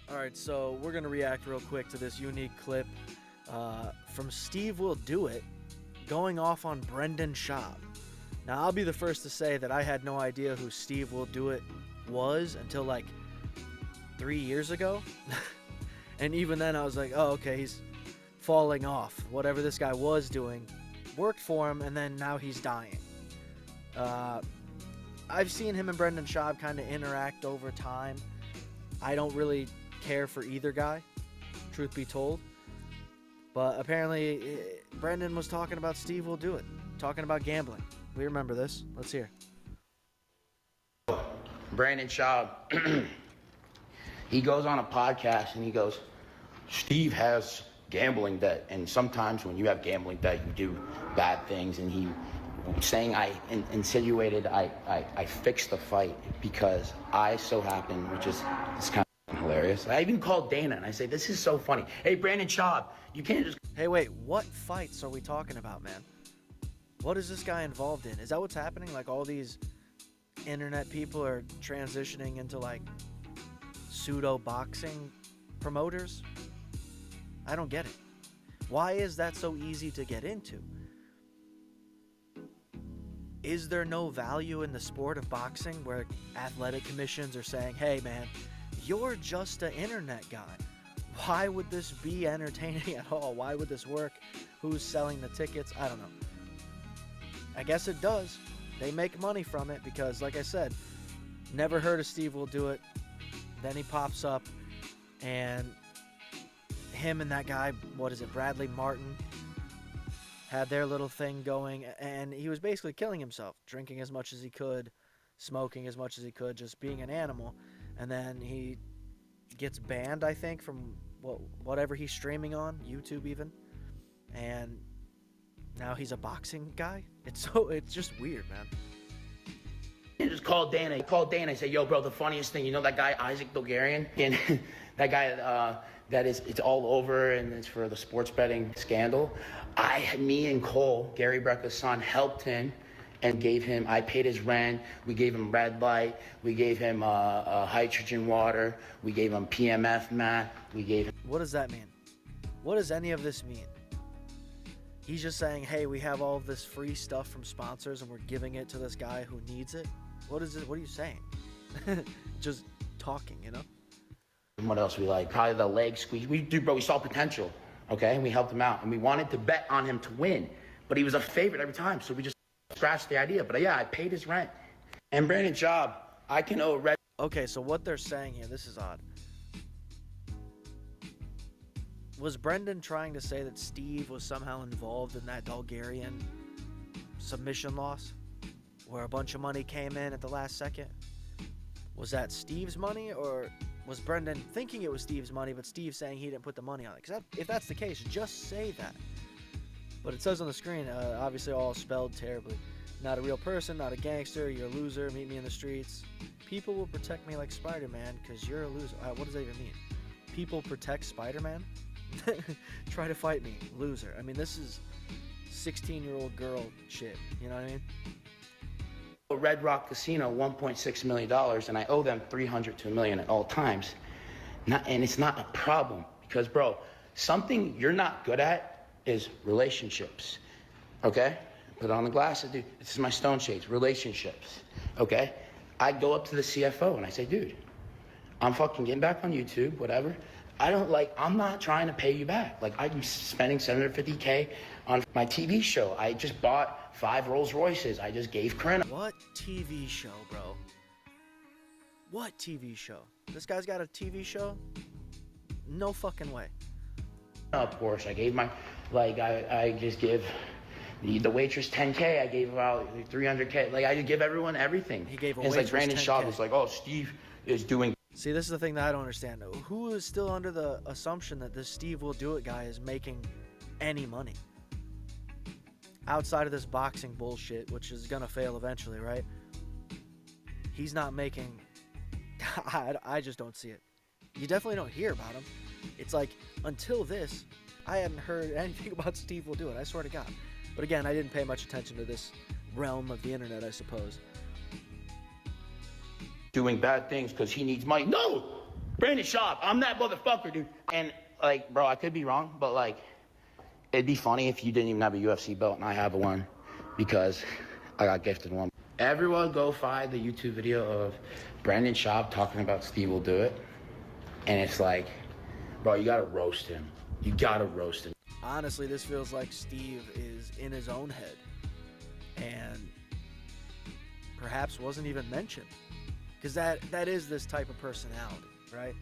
All right, so we're going to react real quick to this unique clip from Steve Will Do It going off on Brendan Schaub. Now, I'll be the first to say that I had no idea who Steve Will Do It was until like 3 years ago. And even then I was like, oh, okay, he's falling off. Whatever this guy was doing worked for him, and then now he's dying. I've seen him and Brendan Schaub kind of interact over time. I don't really care for either guy, truth be told. But apparently, Brendan was talking about Steve Will Do It, talking about gambling. We remember this. Let's hear. Brandon Schaub, he goes on a podcast and he goes, Steve has gambling debt, and sometimes when you have gambling debt, you do bad things. And he saying I insinuated I fixed the fight because I so happen, which is kind of hilarious. I even called Dana and I say, this is so funny. Hey, Brandon Schaub, you can't just... Hey, wait, what fights are we talking about, man? What is this guy involved in? Is that what's happening? Like, all these internet people are transitioning into, like, pseudo-boxing promoters? I don't get it. Why is that so easy to get into? Is there no value in the sport of boxing where athletic commissions are saying, hey, man, you're just an internet guy. Why would this be entertaining at all? Why would this work? Who's selling the tickets? I don't know. I guess it does. They make money from it because, like I said, never heard of Steve Will Do It. Then he pops up, and him and that guy, what is it, Bradley Martin, had their little thing going, and he was basically killing himself, drinking as much as he could, smoking as much as he could, just being an animal. And then he gets banned, I think, from whatever he's streaming on, YouTube even. And now he's a boxing guy. It's just weird, man. I just called Dana. I called Dana. I said, yo, bro, the funniest thing, you know that guy, Isaac Bulgarian? And that guy, it's all over, and it's for the sports betting scandal. Me and Cole, Gary Brecka's son, helped him and gave him, I paid his rent. We gave him red light. We gave him hydrogen water. We gave him PMF mat. We gave him... What does that mean? What does any of this mean? He's just saying, hey, we have all of this free stuff from sponsors and we're giving it to this guy who needs it. What is it? What are you saying? Just talking, you know? What else we like? Probably the leg squeeze. We saw potential, okay? And we helped him out. And we wanted to bet on him to win. But he was a favorite every time, so we just scratched the idea. But yeah, I paid his rent. And Brandon Schaub, I can owe red... Okay, so what they're saying here, this is odd. Was Brendan trying to say that Steve was somehow involved in that Bulgarian submission loss? Where a bunch of money came in at the last second? Was that Steve's money, or was Brendan thinking it was Steve's money, but Steve saying he didn't put the money on it? Because if that's the case, just say that. But it says on the screen, obviously all spelled terribly. Not a real person, not a gangster, you're a loser, meet me in the streets. People will protect me like Spider-Man because you're a loser. What does that even mean? People protect Spider-Man? Try to fight me, loser. I mean, this is 16-year-old girl shit, you know what I mean? Red Rock Casino, $1.6 million, and I owe them $300 to $1 million at all times. And it's not a problem because, bro, something you're not good at is relationships, okay? Put on the glasses, dude. This is my stone shades, relationships, okay? I go up to the CFO and I say, dude, I'm fucking getting back on YouTube, whatever. I'm not trying to pay you back. Like, I'm spending $750K on my TV show. I just bought 5 Rolls Royces. I just gave Corinne. What TV show, bro? What TV show? This guy's got a TV show? No fucking way. A Porsche. I gave my, I just give the waitress $10K. I gave about $300K. Like, I just give everyone everything. He gave a waitress waitress Brandon Schaub $10K. was like, oh, Steve is doing... See, this is the thing that I don't understand. Who is still under the assumption that this Steve Will Do It guy is making any money? Outside of this boxing bullshit, which is gonna fail eventually, right? He's not making... I just don't see it. You definitely don't hear about him. It's like, until this, I hadn't heard anything about Steve Will Do It, I swear to God. But again, I didn't pay much attention to this realm of the internet, I suppose. Doing bad things because he needs money. No! Brandon Schaub, I'm that motherfucker, dude. And, like, bro, I could be wrong, but, like, it'd be funny if you didn't even have a UFC belt and I have one because I got gifted one. Everyone go find the YouTube video of Brandon Schaub talking about Steve will do it. And it's like, bro, you gotta roast him. You gotta roast him. Honestly, this feels like Steve is in his own head and perhaps wasn't even mentioned. Because that is this type of personality, right?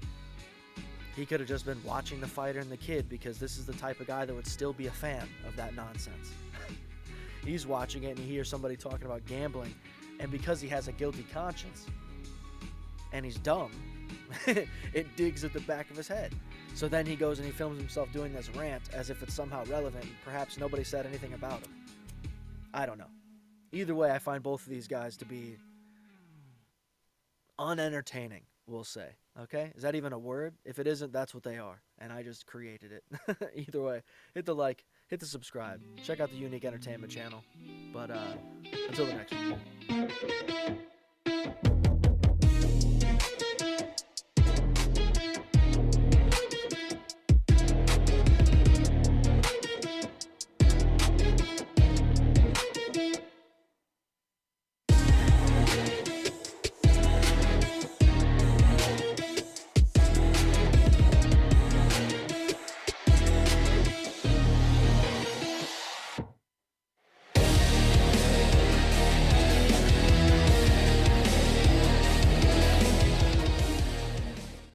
He could have just been watching the fighter and the kid because this is the type of guy that would still be a fan of that nonsense. He's watching it and he hears somebody talking about gambling, and because he has a guilty conscience and he's dumb, it digs at the back of his head. So then he goes and he films himself doing this rant as if it's somehow relevant, and perhaps nobody said anything about him. I don't know. Either way, I find both of these guys to be unentertaining, we'll say. Okay? Is that even a word? If it isn't, that's what they are. And I just created it. Either way, hit the like, hit the subscribe. Check out the Unique Entertainment channel. But until the next one.